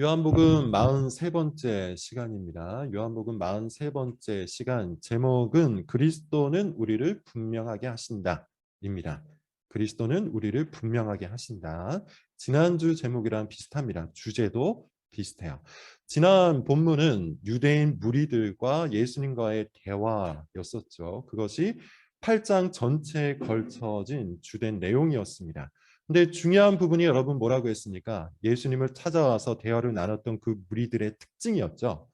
요한복음 43번째 시간입니다. 요한복음 43번째 시간 제목은 그리스도는 우리를 분명하게 하신다입니다. 그리스도는 우리를 분명하게 하신다. 지난주 제목이랑 비슷합니다. 주제도 비슷해요. 지난 본문은 유대인 무리들과 예수님과의 대화였었죠. 그것이 8장 전체에 걸쳐진 주된 내용이었습니다. 근데 중요한 부분이 여러분 뭐라고 했습니까? 예수님을 찾아와서 대화를 나눴던 그 무리들의 특징이었죠.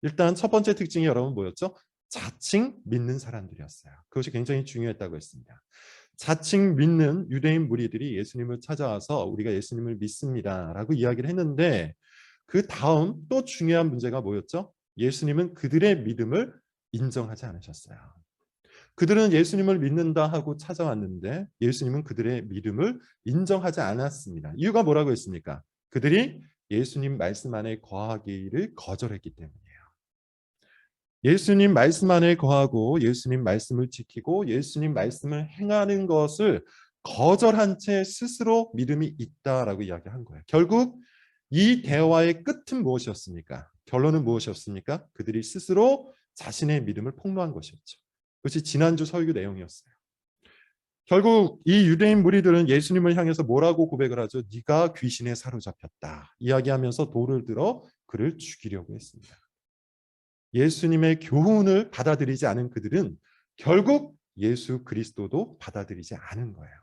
일단 첫 번째 특징이 여러분 뭐였죠? 자칭 믿는 사람들이었어요. 그것이 굉장히 중요했다고 했습니다. 자칭 믿는 유대인 무리들이 예수님을 찾아와서 우리가 예수님을 믿습니다라고 이야기를 했는데 그 다음 또 중요한 문제가 뭐였죠? 예수님은 그들의 믿음을 인정하지 않으셨어요. 그들은 예수님을 믿는다 하고 찾아왔는데 예수님은 그들의 믿음을 인정하지 않았습니다. 이유가 뭐라고 했습니까? 그들이 예수님 말씀 안에 거하기를 거절했기 때문이에요. 예수님 말씀 안에 거하고 예수님 말씀을 지키고 예수님 말씀을 행하는 것을 거절한 채 스스로 믿음이 있다라고 이야기한 거예요. 결국 이 대화의 끝은 무엇이었습니까? 결론은 무엇이었습니까? 그들이 스스로 자신의 믿음을 폭로한 것이었죠. 그것이 지난주 설교 내용이었어요. 결국 이 유대인 무리들은 예수님을 향해서 뭐라고 고백을 하죠? 네가 귀신에 사로잡혔다. 이야기하면서 돌을 들어 그를 죽이려고 했습니다. 예수님의 교훈을 받아들이지 않은 그들은 결국 예수 그리스도도 받아들이지 않은 거예요.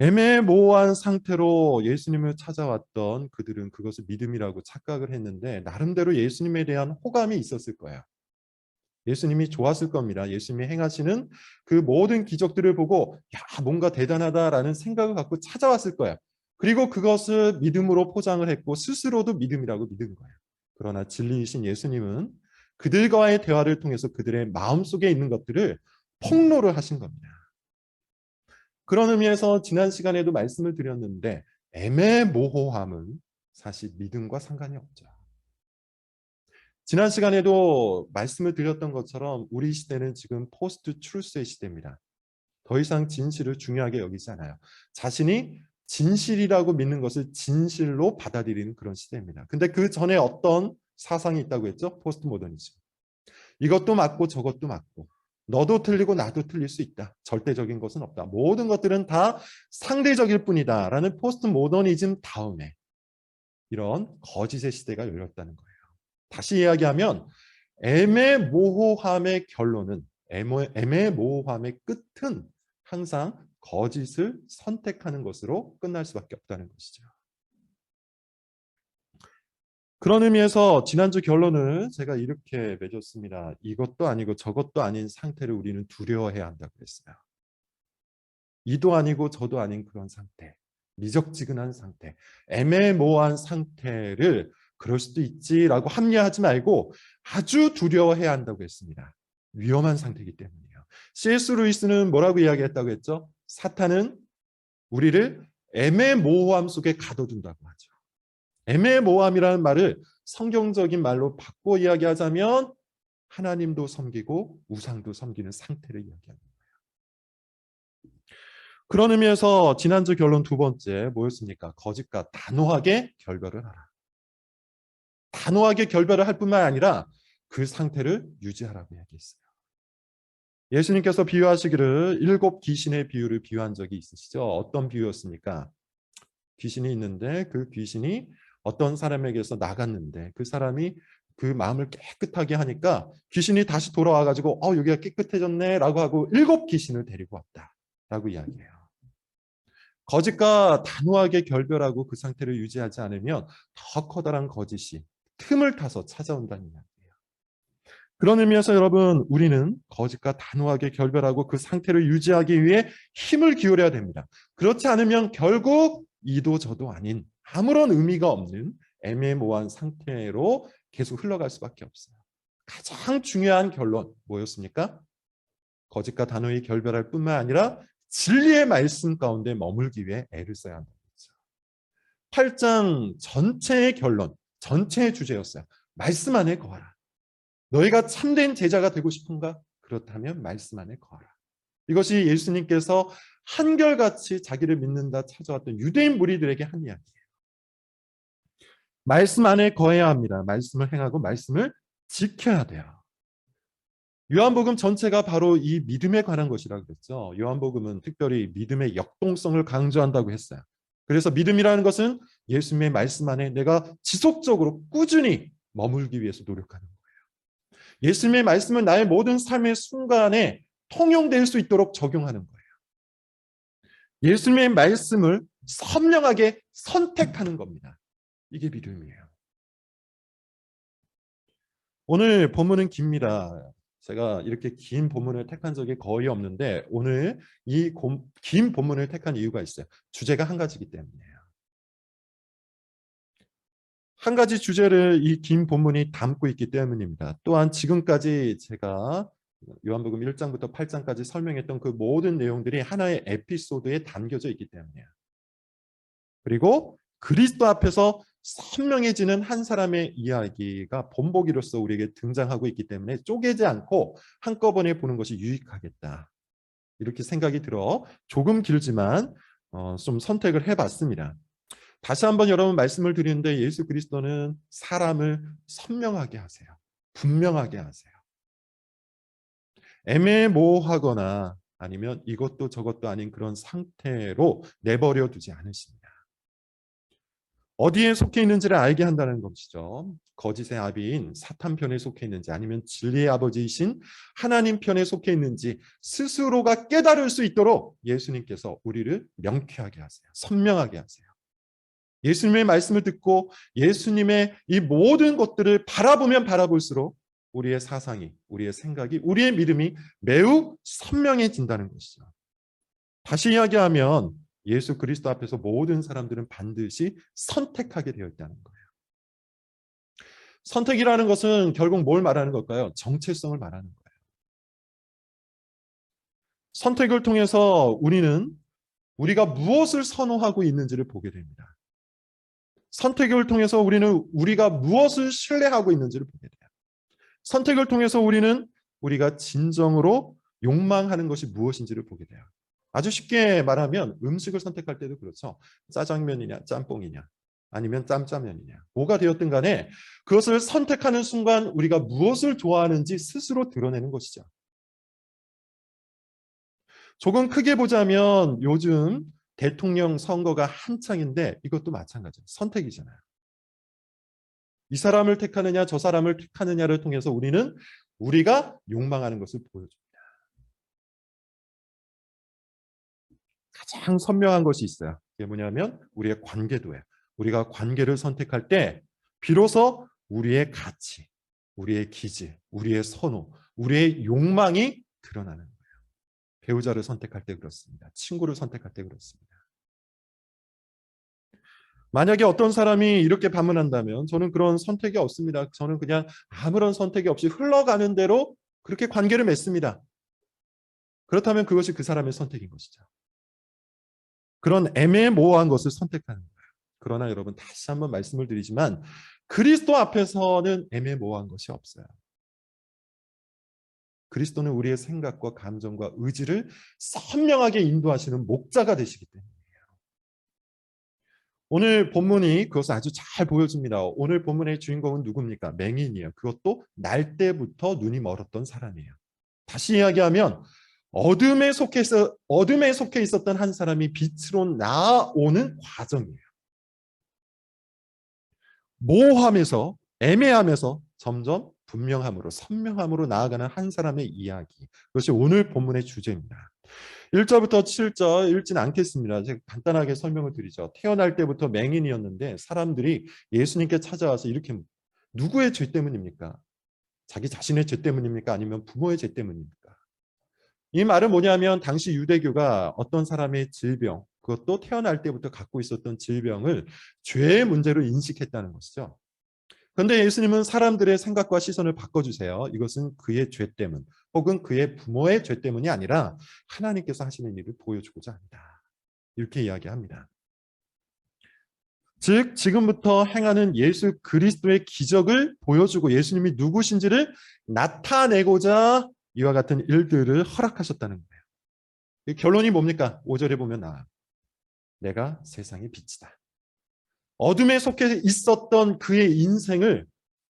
애매모호한 상태로 예수님을 찾아왔던 그들은 그것을 믿음이라고 착각을 했는데 나름대로 예수님에 대한 호감이 있었을 거예요. 예수님이 좋았을 겁니다. 예수님이 행하시는 그 모든 기적들을 보고 야, 뭔가 대단하다라는 생각을 갖고 찾아왔을 거예요. 그리고 그것을 믿음으로 포장을 했고 스스로도 믿음이라고 믿은 거예요. 그러나 진리이신 예수님은 그들과의 대화를 통해서 그들의 마음속에 있는 것들을 폭로를 하신 겁니다. 그런 의미에서 지난 시간에도 말씀을 드렸는데 애매모호함은 사실 믿음과 상관이 없죠. 지난 시간에도 말씀을 드렸던 것처럼 우리 시대는 지금 포스트 트루스의 시대입니다. 더 이상 진실을 중요하게 여기지 않아요. 자신이 진실이라고 믿는 것을 진실로 받아들이는 그런 시대입니다. 근데 그 전에 어떤 사상이 있다고 했죠? 포스트 모더니즘. 이것도 맞고 저것도 맞고 너도 틀리고 나도 틀릴 수 있다. 절대적인 것은 없다. 모든 것들은 다 상대적일 뿐이다. 라는 포스트 모더니즘 다음에 이런 거짓의 시대가 열렸다는 거예요. 다시 이야기하면 애매모호함의 결론은 애매모호함의 끝은 항상 거짓을 선택하는 것으로 끝날 수밖에 없다는 것이죠. 그런 의미에서 지난주 결론을 제가 이렇게 맺었습니다. 이것도 아니고 저것도 아닌 상태를 우리는 두려워해야 한다고 했어요. 이도 아니고 저도 아닌 그런 상태, 미적지근한 상태, 애매모호한 상태를 그럴 수도 있지라고 합리화하지 말고 아주 두려워해야 한다고 했습니다. 위험한 상태이기 때문이에요. C.S. 루이스는 뭐라고 이야기했다고 했죠? 사탄은 우리를 애매모호함 속에 가둬둔다고 하죠. 애매모호함이라는 말을 성경적인 말로 바꿔 이야기하자면 하나님도 섬기고 우상도 섬기는 상태를 이야기합니다. 그런 의미에서 지난주 결론 두 번째 뭐였습니까? 거짓과 단호하게 결별을 하라. 단호하게 결별을 할 뿐만 아니라 그 상태를 유지하라고 이야기했어요. 예수님께서 비유하시기를 7 귀신의 비유를 비유한 적이 있으시죠? 어떤 비유였습니까? 귀신이 있는데 그 귀신이 어떤 사람에게서 나갔는데 그 사람이 그 마음을 깨끗하게 하니까 귀신이 다시 돌아와 가지고 여기가 깨끗해졌네 라고 하고 7 귀신을 데리고 왔다 라고 이야기해요. 거짓과 단호하게 결별하고 그 상태를 유지하지 않으면 더 커다란 거짓이 틈을 타서 찾아온다는 이야기예요. 그런 의미에서 여러분 우리는 거짓과 단호하게 결별하고 그 상태를 유지하기 위해 힘을 기울여야 됩니다. 그렇지 않으면 결국 이도 저도 아닌 아무런 의미가 없는 애매모호한 상태로 계속 흘러갈 수밖에 없어요. 가장 중요한 결론 뭐였습니까? 거짓과 단호히 결별할 뿐만 아니라 진리의 말씀 가운데 머물기 위해 애를 써야 한다는 거죠. 8장 전체의 결론, 전체의 주제였어요. 말씀 안에 거하라. 너희가 참된 제자가 되고 싶은가? 그렇다면 말씀 안에 거하라. 이것이 예수님께서 한결같이 자기를 믿는다 찾아왔던 유대인 무리들에게 한 이야기예요. 말씀 안에 거해야 합니다. 말씀을 행하고 말씀을 지켜야 돼요. 요한복음 전체가 바로 이 믿음에 관한 것이라고 그랬죠. 요한복음은 특별히 믿음의 역동성을 강조한다고 했어요. 그래서 믿음이라는 것은 예수님의 말씀 안에 내가 지속적으로 꾸준히 머물기 위해서 노력하는 거예요. 예수님의 말씀은 나의 모든 삶의 순간에 통용될 수 있도록 적용하는 거예요. 예수님의 말씀을 선명하게 선택하는 겁니다. 이게 믿음이에요. 오늘 본문은 깁니다. 제가 이렇게 긴 본문을 택한 적이 거의 없는데 오늘 이 긴 본문을 택한 이유가 있어요. 주제가 한 가지이기 때문이에요. 한 가지 주제를 이 긴 본문이 담고 있기 때문입니다. 또한 지금까지 제가 요한복음 1장부터 8장까지 설명했던 그 모든 내용들이 하나의 에피소드에 담겨져 있기 때문이에요. 그리고 그리스도 앞에서 선명해지는 한 사람의 이야기가 본보기로서 우리에게 등장하고 있기 때문에 쪼개지 않고 한꺼번에 보는 것이 유익하겠다. 이렇게 생각이 들어 조금 길지만 좀 선택을 해봤습니다. 다시 한번 여러분 말씀을 드리는데 예수 그리스도는 사람을 선명하게 하세요. 분명하게 하세요. 애매모호하거나 아니면 이것도 저것도 아닌 그런 상태로 내버려 두지 않으십니다. 어디에 속해 있는지를 알게 한다는 것이죠. 거짓의 아비인 사탄 편에 속해 있는지 아니면 진리의 아버지이신 하나님 편에 속해 있는지 스스로가 깨달을 수 있도록 예수님께서 우리를 명쾌하게 하세요. 선명하게 하세요. 예수님의 말씀을 듣고 예수님의 이 모든 것들을 바라보면 바라볼수록 우리의 사상이, 우리의 생각이, 우리의 믿음이 매우 선명해진다는 것이죠. 다시 이야기하면 예수 그리스도 앞에서 모든 사람들은 반드시 선택하게 되어 있다는 거예요. 선택이라는 것은 결국 뭘 말하는 걸까요? 정체성을 말하는 거예요. 선택을 통해서 우리는 우리가 무엇을 선호하고 있는지를 보게 됩니다. 선택을 통해서 우리는 우리가 무엇을 신뢰하고 있는지를 보게 돼요. 선택을 통해서 우리는 우리가 진정으로 욕망하는 것이 무엇인지를 보게 돼요. 아주 쉽게 말하면 음식을 선택할 때도 그렇죠. 짜장면이냐 짬뽕이냐 아니면 짬짜면이냐 뭐가 되었든 간에 그것을 선택하는 순간 우리가 무엇을 좋아하는지 스스로 드러내는 것이죠. 조금 크게 보자면 요즘 대통령 선거가 한창인데 이것도 마찬가지예요. 선택이잖아요. 이 사람을 택하느냐 저 사람을 택하느냐를 통해서 우리는 우리가 욕망하는 것을 보여줍니다. 가장 선명한 것이 있어요. 그게 뭐냐면 우리의 관계도예요. 우리가 관계를 선택할 때 비로소 우리의 가치, 우리의 기질, 우리의 선호, 우리의 욕망이 드러나는 거예요. 배우자를 선택할 때 그렇습니다. 친구를 선택할 때 그렇습니다. 만약에 어떤 사람이 이렇게 반문한다면 저는 그런 선택이 없습니다. 저는 그냥 아무런 선택이 없이 흘러가는 대로 그렇게 관계를 맺습니다. 그렇다면 그것이 그 사람의 선택인 것이죠. 그런 애매모호한 것을 선택하는 거예요. 그러나 여러분 다시 한번 말씀을 드리지만 그리스도 앞에서는 애매모호한 것이 없어요. 그리스도는 우리의 생각과 감정과 의지를 선명하게 인도하시는 목자가 되시기 때문이에요. 오늘 본문이 그것을 아주 잘 보여줍니다. 오늘 본문의 주인공은 누굽니까? 맹인이에요. 그것도 날 때부터 눈이 멀었던 사람이에요. 다시 이야기하면 어둠에 속해 있었던 한 사람이 빛으로 나아오는 과정이에요. 모호함에서 애매함에서 점점 분명함으로 선명함으로 나아가는 한 사람의 이야기. 그것이 오늘 본문의 주제입니다. 1절부터 7절 읽진 않겠습니다. 제가 간단하게 설명을 드리죠. 태어날 때부터 맹인이었는데 사람들이 예수님께 찾아와서 이렇게 누구의 죄 때문입니까? 자기 자신의 죄 때문입니까? 아니면 부모의 죄 때문입니까? 이 말은 뭐냐면 당시 유대교가 어떤 사람의 질병, 그것도 태어날 때부터 갖고 있었던 질병을 죄의 문제로 인식했다는 것이죠. 그런데 예수님은 사람들의 생각과 시선을 바꿔주세요. 이것은 그의 죄 때문 혹은 그의 부모의 죄 때문이 아니라 하나님께서 하시는 일을 보여주고자 한다. 이렇게 이야기합니다. 즉 지금부터 행하는 예수 그리스도의 기적을 보여주고 예수님이 누구신지를 나타내고자 이와 같은 일들을 허락하셨다는 거예요. 결론이 뭡니까? 5절에 보면 내가 세상의 빛이다. 어둠에 속해 있었던 그의 인생을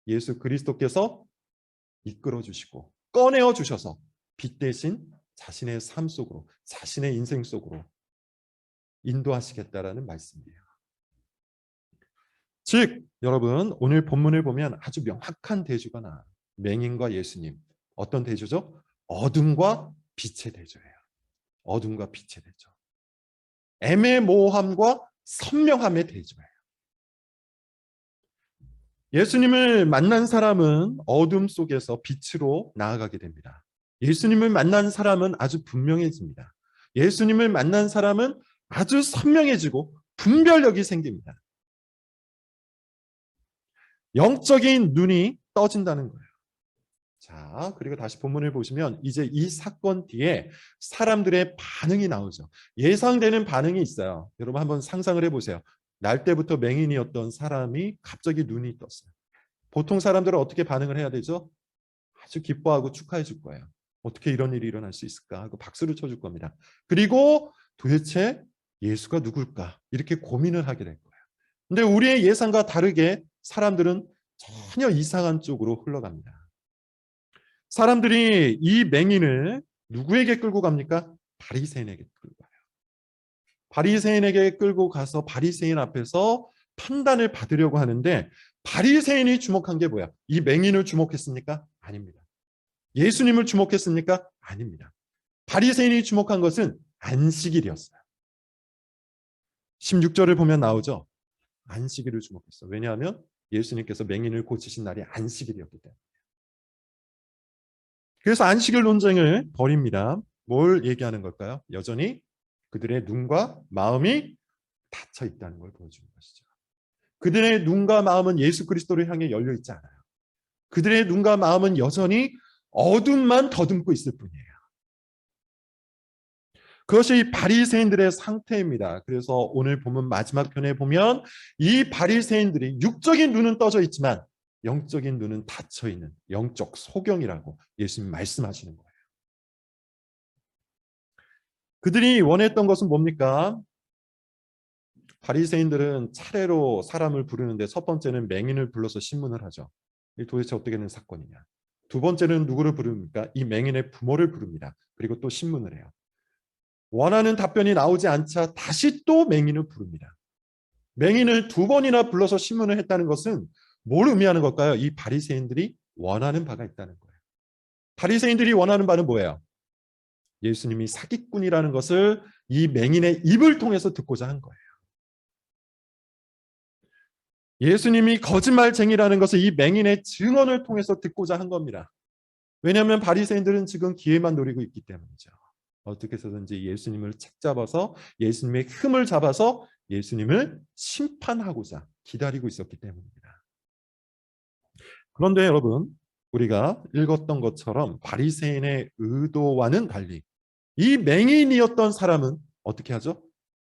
예수 그리스도께서 이끌어 주시고 꺼내어 주셔서 빛 대신 자신의 삶 속으로, 자신의 인생 속으로 인도하시겠다라는 말씀이에요. 즉 여러분, 오늘 본문을 보면 아주 명확한 대조가 나와요. 맹인과 예수님. 어떤 대조죠? 어둠과 빛의 대조예요. 어둠과 빛의 대조. 애매모호함과 선명함의 대조예요. 예수님을 만난 사람은 어둠 속에서 빛으로 나아가게 됩니다. 예수님을 만난 사람은 아주 분명해집니다. 예수님을 만난 사람은 아주 선명해지고 분별력이 생깁니다. 영적인 눈이 떠진다는 거예요. 자, 그리고 다시 본문을 보시면 이제 이 사건 뒤에 사람들의 반응이 나오죠. 예상되는 반응이 있어요. 여러분 한번 상상을 해보세요. 날 때부터 맹인이었던 사람이 갑자기 눈이 떴어요. 보통 사람들은 어떻게 반응을 해야 되죠? 아주 기뻐하고 축하해 줄 거예요. 어떻게 이런 일이 일어날 수 있을까 하고 박수를 쳐줄 겁니다. 그리고 도대체 예수가 누굴까? 이렇게 고민을 하게 될 거예요. 근데 우리의 예상과 다르게 사람들은 전혀 이상한 쪽으로 흘러갑니다. 사람들이 이 맹인을 누구에게 끌고 갑니까? 바리새인에게 끌고 가요. 바리새인에게 끌고 가서 바리새인 앞에서 판단을 받으려고 하는데 바리새인이 주목한 게 뭐야? 이 맹인을 주목했습니까? 아닙니다. 예수님을 주목했습니까? 아닙니다. 바리새인이 주목한 것은 안식일이었어요. 16절을 보면 나오죠. 안식일을 주목했어. 왜냐하면 예수님께서 맹인을 고치신 날이 안식일이었기 때문에. 그래서 안식일 논쟁을 벌입니다. 뭘 얘기하는 걸까요? 여전히 그들의 눈과 마음이 닫혀 있다는 걸 보여주는 것이죠. 그들의 눈과 마음은 예수 그리스도를 향해 열려 있지 않아요. 그들의 눈과 마음은 여전히 어둠만 더듬고 있을 뿐이에요. 그것이 바리새인들의 상태입니다. 그래서 오늘 본문 마지막 편에 보면 이 바리새인들이 육적인 눈은 떠져 있지만 영적인 눈은 닫혀 있는 영적 소경이라고 예수님 말씀하시는 거예요. 그들이 원했던 것은 뭡니까? 바리새인들은 차례로 사람을 부르는데 첫 번째는 맹인을 불러서 신문을 하죠. 이 도대체 어떻게 된 사건이냐. 두 번째는 누구를 부릅니까? 이 맹인의 부모를 부릅니다. 그리고 또 신문을 해요. 원하는 답변이 나오지 않자 다시 또 맹인을 부릅니다. 맹인을 두 번이나 불러서 신문을 했다는 것은 뭘 의미하는 걸까요? 이 바리새인들이 원하는 바가 있다는 거예요. 바리새인들이 원하는 바는 뭐예요? 예수님이 사기꾼이라는 것을 이 맹인의 입을 통해서 듣고자 한 거예요. 예수님이 거짓말쟁이라는 것을 이 맹인의 증언을 통해서 듣고자 한 겁니다. 왜냐하면 바리새인들은 지금 기회만 노리고 있기 때문이죠. 어떻게 해서든지 예수님을 책잡아서 예수님의 흠을 잡아서 예수님을 심판하고자 기다리고 있었기 때문입니다. 그런데 여러분, 우리가 읽었던 것처럼 바리새인의 의도와는 달리 이 맹인이었던 사람은 어떻게 하죠?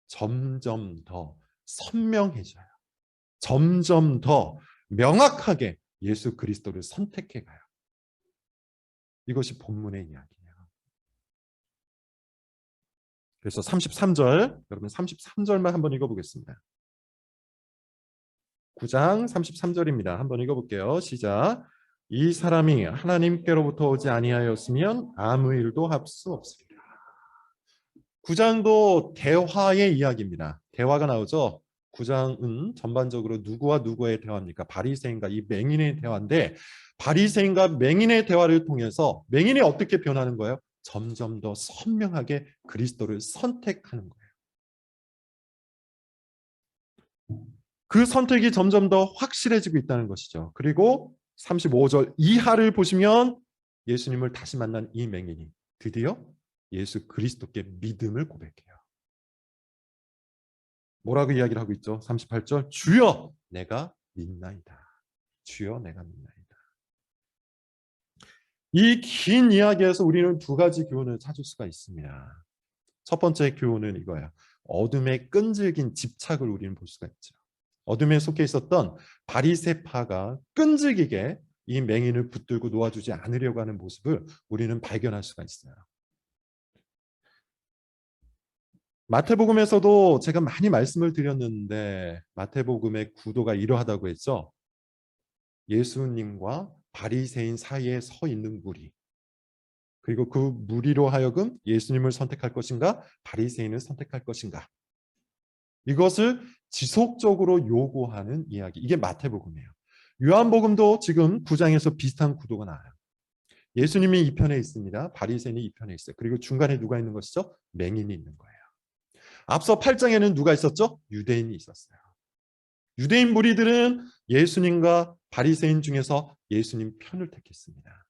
점점 더 선명해져요. 점점 더 명확하게 예수 그리스도를 선택해 가요. 이것이 본문의 이야기예요. 그래서 33절, 여러분 33절만 한번 읽어보겠습니다. 9장 33절입니다. 한번 읽어볼게요. 시작. 이 사람이 하나님께로부터 오지 아니하였으면 아무 일도 할 수 없습니다. 9장도 대화의 이야기입니다. 대화가 나오죠. 9장은 전반적으로 누구와 누구의 대화입니까? 바리새인과 이 맹인의 대화인데 바리새인과 맹인의 대화를 통해서 맹인이 어떻게 변하는 거예요? 점점 더 선명하게 그리스도를 선택하는 거예요. 그 선택이 점점 더 확실해지고 있다는 것이죠. 그리고 35절 이하를 보시면 예수님을 다시 만난 이 맹인이 드디어 예수 그리스도께 믿음을 고백해요. 뭐라고 이야기를 하고 있죠? 38절 주여 내가 믿나이다. 주여 내가 믿나이다. 이 긴 이야기에서 우리는 두 가지 교훈을 찾을 수가 있습니다. 첫 번째 교훈은 이거예요. 어둠의 끈질긴 집착을 우리는 볼 수가 있죠. 어둠에 속해 있었던 바리새파가 끈질기게 이 맹인을 붙들고 놓아주지 않으려고 하는 모습을 우리는 발견할 수가 있어요. 마태복음에서도 제가 많이 말씀을 드렸는데 마태복음의 구도가 이러하다고 했죠. 예수님과 바리새인 사이에 서 있는 무리. 그리고 그 무리로 하여금 예수님을 선택할 것인가 바리새인을 선택할 것인가. 이것을 지속적으로 요구하는 이야기. 이게 마태복음이에요. 요한복음도 지금 9장에서 비슷한 구도가 나와요. 예수님이 이 편에 있습니다. 바리새인이 이 편에 있어요. 그리고 중간에 누가 있는 것이죠? 맹인이 있는 거예요. 앞서 8장에는 누가 있었죠? 유대인이 있었어요. 유대인 무리들은 예수님과 바리새인 중에서 예수님 편을 택했습니다.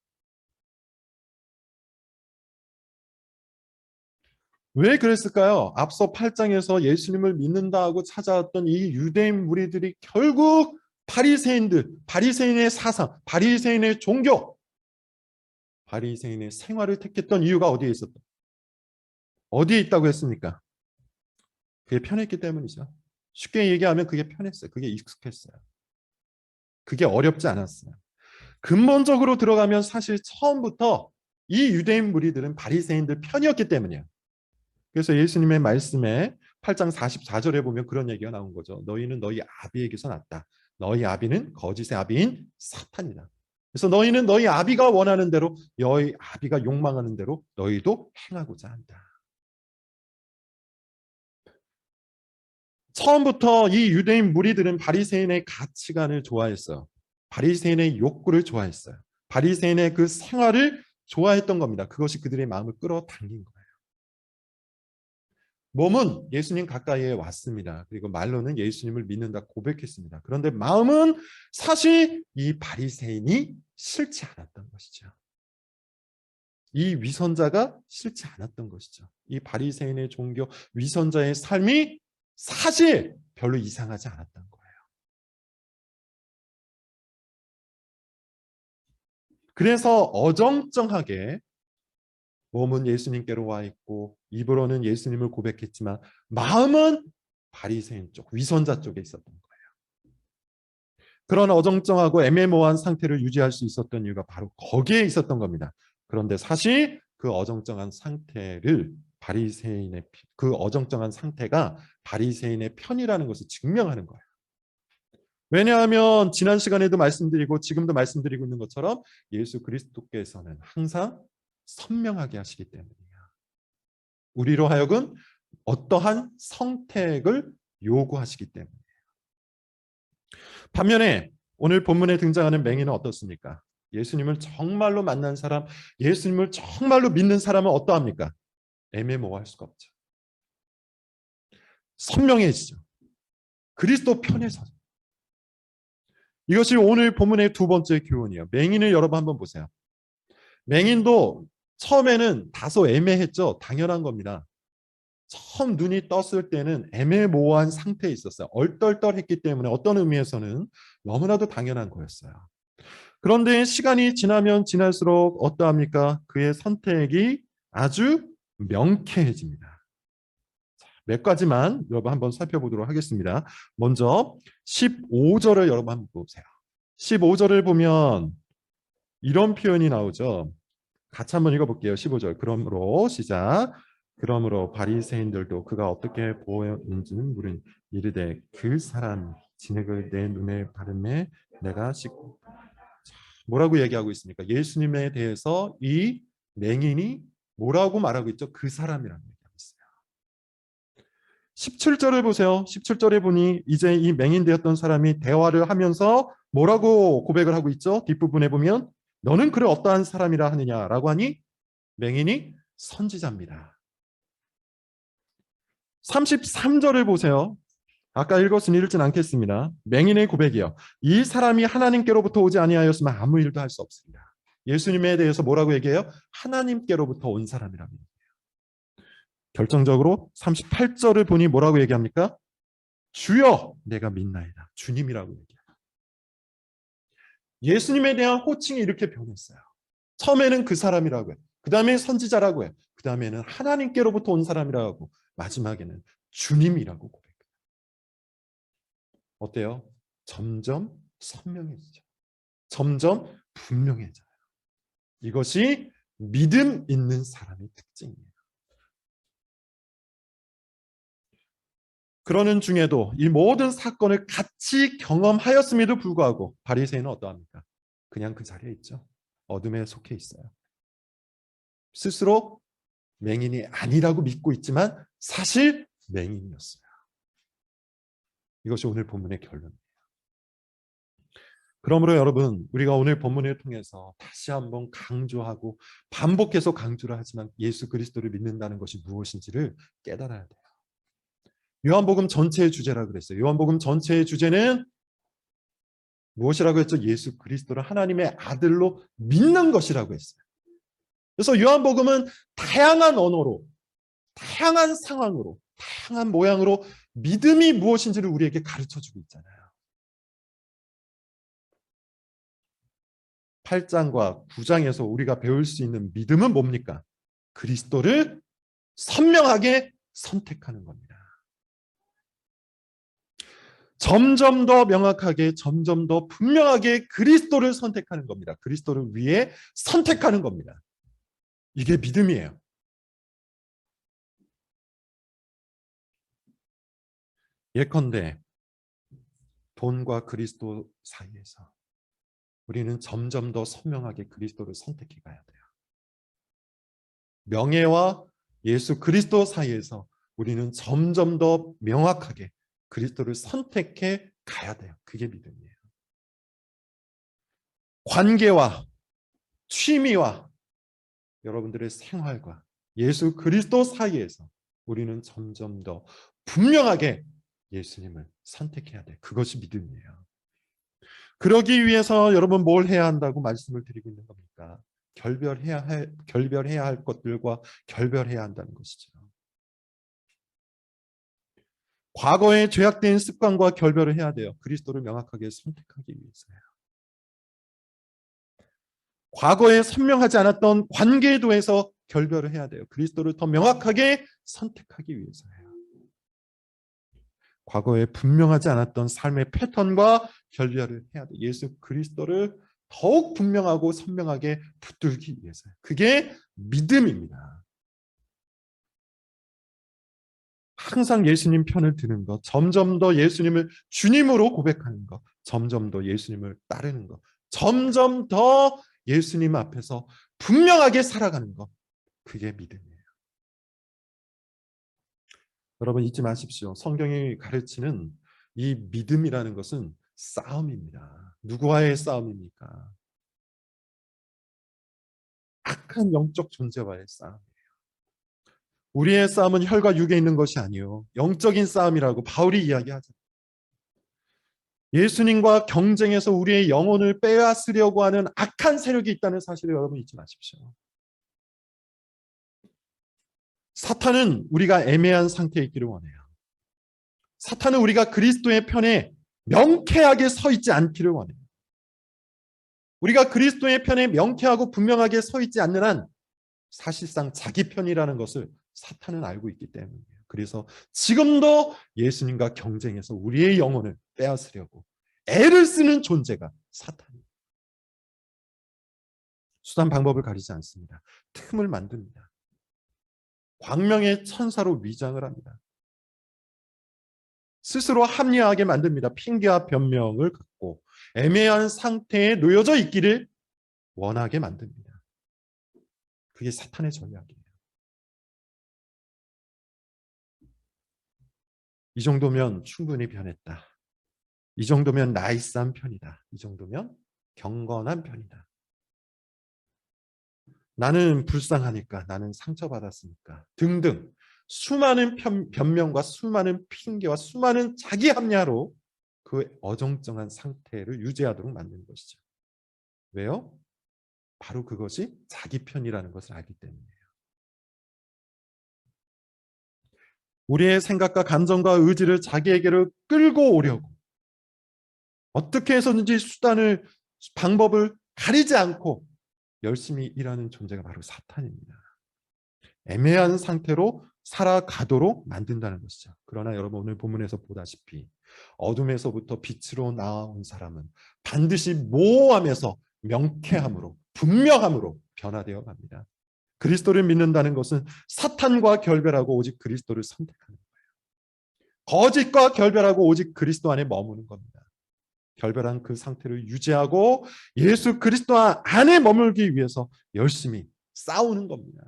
왜 그랬을까요? 앞서 8장에서 예수님을 믿는다 하고 찾아왔던 이 유대인 무리들이 결국 바리새인의 사상, 바리새인의 종교, 바리새인의 생활을 택했던 이유가 어디에 있었다? 어디에 있다고 했습니까? 그게 편했기 때문이죠. 쉽게 얘기하면 그게 편했어요. 그게 익숙했어요. 그게 어렵지 않았어요. 근본적으로 들어가면 사실 처음부터 이 유대인 무리들은 바리새인들 편이었기 때문이에요. 그래서 예수님의 말씀에 8장 44절에 보면 그런 얘기가 나온 거죠. 너희는 너희 아비에게서 났다. 너희 아비는 거짓의 아비인 사탄이다. 그래서 너희는 너희 아비가 원하는 대로 너희 아비가 욕망하는 대로 너희도 행하고자 한다. 처음부터 이 유대인 무리들은 바리새인의 가치관을 좋아했어요. 바리새인의 욕구를 좋아했어요. 바리새인의 그 생활을 좋아했던 겁니다. 그것이 그들의 마음을 끌어당긴 거예요. 몸은 예수님 가까이에 왔습니다. 그리고 말로는 예수님을 믿는다 고백했습니다. 그런데 마음은 사실 이 바리새인이 싫지 않았던 것이죠. 이 위선자가 싫지 않았던 것이죠. 이 바리새인의 종교 위선자의 삶이 사실 별로 이상하지 않았던 거예요. 그래서 어정쩡하게 몸은 예수님께로 와 있고 입으로는 예수님을 고백했지만 마음은 바리새인 쪽, 위선자 쪽에 있었던 거예요. 그런 어정쩡하고 애매모호한 상태를 유지할 수 있었던 이유가 바로 거기에 있었던 겁니다. 그런데 사실 그 어정쩡한 상태를 그 어정쩡한 상태가 바리새인의 편이라는 것을 증명하는 거예요. 왜냐하면 지난 시간에도 말씀드리고 지금도 말씀드리고 있는 것처럼 예수 그리스도께서는 항상 선명하게 하시기 때문이에요. 우리로 하여금 어떠한 선택을 요구하시기 때문에. 반면에 오늘 본문에 등장하는 맹인은 어떻습니까? 예수님을 정말로 만난 사람, 예수님을 정말로 믿는 사람은 어떠합니까? 애매모호할 수가 없죠. 선명해지죠. 그리스도 편에 서죠. 이것이 오늘 본문의 두 번째 교훈이에요. 맹인을 여러분 한번 보세요. 맹인도 처음에는 다소 애매했죠. 당연한 겁니다. 처음 눈이 떴을 때는 애매모호한 상태에 있었어요. 얼떨떨했기 때문에 어떤 의미에서는 너무나도 당연한 거였어요. 그런데 시간이 지나면 지날수록 어떠합니까? 그의 선택이 아주 명쾌해집니다. 몇 가지만 여러분 한번 살펴보도록 하겠습니다. 먼저 15절을 여러분 한번 보세요. 15절을 보면 이런 표현이 나오죠. 같이 한번 읽어볼게요. 15절. 그러므로 시작. 그러므로 바리새인들도 그가 어떻게 보였는지는 물은 이르되 그 사람 진액을 내 눈에 바르매 내가 씻고. 뭐라고 얘기하고 있습니까? 예수님에 대해서 이 맹인이 뭐라고 말하고 있죠? 그 사람이라고 얘기하고 있어요. 17절을 보세요. 17절에 보니 이제 이 맹인 되었던 사람이 대화를 하면서 뭐라고 고백을 하고 있죠? 뒷부분에 보면 너는 그를 어떠한 사람이라 하느냐라고 하니 맹인이 선지자입니다. 33절을 보세요. 아까 읽었으니 읽진 않겠습니다. 맹인의 고백이요. 이 사람이 하나님께로부터 오지 아니하였으면 아무 일도 할 수 없습니다. 예수님에 대해서 뭐라고 얘기해요? 하나님께로부터 온 사람이랍니다. 결정적으로 38절을 보니 뭐라고 얘기합니까? 주여 내가 믿나이다. 주님이라고 얘기해요. 예수님에 대한 호칭이 이렇게 변했어요. 처음에는 그 사람이라고 해요. 그 다음에 선지자라고 해요. 그 다음에는 하나님께로부터 온 사람이라고 하고 마지막에는 주님이라고 고백해요. 어때요? 점점 선명해지죠. 점점 분명해져요. 이것이 믿음 있는 사람의 특징이에요. 그러는 중에도 이 모든 사건을 같이 경험하였음에도 불구하고 바리새인은 어떠합니까? 그냥 그 자리에 있죠. 어둠에 속해 있어요. 스스로 맹인이 아니라고 믿고 있지만 사실 맹인이었어요. 이것이 오늘 본문의 결론입니다. 그러므로 여러분, 우리가 오늘 본문을 통해서 다시 한번 강조하고 반복해서 강조를 하지만 예수 그리스도를 믿는다는 것이 무엇인지를 깨달아야 돼요. 요한복음 전체의 주제라 그랬어요. 요한복음 전체의 주제는 무엇이라고 했죠? 예수 그리스도를 하나님의 아들로 믿는 것이라고 했어요. 그래서 요한복음은 다양한 언어로, 다양한 상황으로, 다양한 모양으로 믿음이 무엇인지를 우리에게 가르쳐주고 있잖아요. 8장과 9장에서 우리가 배울 수 있는 믿음은 뭡니까? 그리스도를 선명하게 선택하는 겁니다. 점점 더 명확하게, 점점 더 분명하게 그리스도를 선택하는 겁니다. 그리스도를 위해 선택하는 겁니다. 이게 믿음이에요. 예컨대 돈과 그리스도 사이에서 우리는 점점 더 선명하게 그리스도를 선택해 가야 돼요. 명예와 예수 그리스도 사이에서 우리는 점점 더 명확하게 그리스도를 선택해 가야 돼요. 그게 믿음이에요. 관계와 취미와 여러분들의 생활과 예수 그리스도 사이에서 우리는 점점 더 분명하게 예수님을 선택해야 돼. 그것이 믿음이에요. 그러기 위해서 여러분 뭘 해야 한다고 말씀을 드리고 있는 겁니까? 결별해야 할 것들과 결별해야 한다는 것이죠. 과거의 죄악된 습관과 결별을 해야 돼요. 그리스도를 명확하게 선택하기 위해서요. 과거에 선명하지 않았던 관계도에서 결별을 해야 돼요. 그리스도를 더 명확하게 선택하기 위해서요. 과거에 분명하지 않았던 삶의 패턴과 결별을 해야 돼요. 예수 그리스도를 더욱 분명하고 선명하게 붙들기 위해서요. 그게 믿음입니다. 항상 예수님 편을 드는 것, 점점 더 예수님을 주님으로 고백하는 것, 점점 더 예수님을 따르는 것, 점점 더 예수님 앞에서 분명하게 살아가는 것, 그게 믿음이에요. 여러분 잊지 마십시오. 성경이 가르치는 이 믿음이라는 것은 싸움입니다. 누구와의 싸움입니까? 악한 영적 존재와의 싸움. 우리의 싸움은 혈과 육에 있는 것이 아니요 영적인 싸움이라고 바울이 이야기하죠. 예수님과 경쟁해서 우리의 영혼을 빼앗으려고 하는 악한 세력이 있다는 사실을 여러분 잊지 마십시오. 사탄은 우리가 애매한 상태에 있기를 원해요. 사탄은 우리가 그리스도의 편에 명쾌하게 서 있지 않기를 원해요. 우리가 그리스도의 편에 명쾌하고 분명하게 서 있지 않는 한 사실상 자기 편이라는 것을 사탄은 알고 있기 때문이에요. 그래서 지금도 예수님과 경쟁해서 우리의 영혼을 빼앗으려고 애를 쓰는 존재가 사탄이에요. 수단 방법을 가리지 않습니다. 틈을 만듭니다. 광명의 천사로 위장을 합니다. 스스로 합리화하게 만듭니다. 핑계와 변명을 갖고 애매한 상태에 놓여져 있기를 원하게 만듭니다. 그게 사탄의 전략이에요. 이 정도면 충분히 변했다. 이 정도면 나이스한 편이다. 이 정도면 경건한 편이다. 나는 불쌍하니까, 나는 상처받았으니까 등등 수많은 변명과 수많은 핑계와 수많은 자기 합리화로 그 어정쩡한 상태를 유지하도록 만드는 것이죠. 왜요? 바로 그것이 자기 편이라는 것을 알기 때문이에요. 우리의 생각과 감정과 의지를 자기에게로 끌고 오려고 어떻게 해서든지 방법을 가리지 않고 열심히 일하는 존재가 바로 사탄입니다. 애매한 상태로 살아가도록 만든다는 것이죠. 그러나 여러분 오늘 본문에서 보다시피 어둠에서부터 빛으로 나온 사람은 반드시 모호함에서 명쾌함으로 분명함으로 변화되어 갑니다. 그리스도를 믿는다는 것은 사탄과 결별하고 오직 그리스도를 선택하는 거예요. 거짓과 결별하고 오직 그리스도 안에 머무는 겁니다. 결별한 그 상태를 유지하고 예수 그리스도 안에 머물기 위해서 열심히 싸우는 겁니다.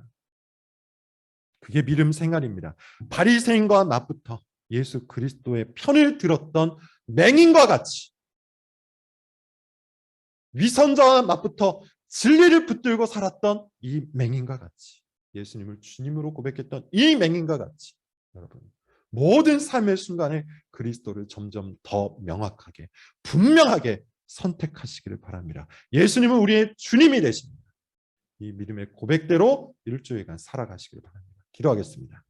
그게 믿음 생활입니다. 바리새인과 맞붙어 예수 그리스도의 편을 들었던 맹인과 같이, 위선자와 맞붙어 진리를 붙들고 살았던 이 맹인과 같이, 예수님을 주님으로 고백했던 이 맹인과 같이, 여러분 모든 삶의 순간에 그리스도를 점점 더 명확하게 분명하게 선택하시기를 바랍니다. 예수님은 우리의 주님이 되십니다. 이 믿음의 고백대로 일주일간 살아가시기를 바랍니다. 기도하겠습니다.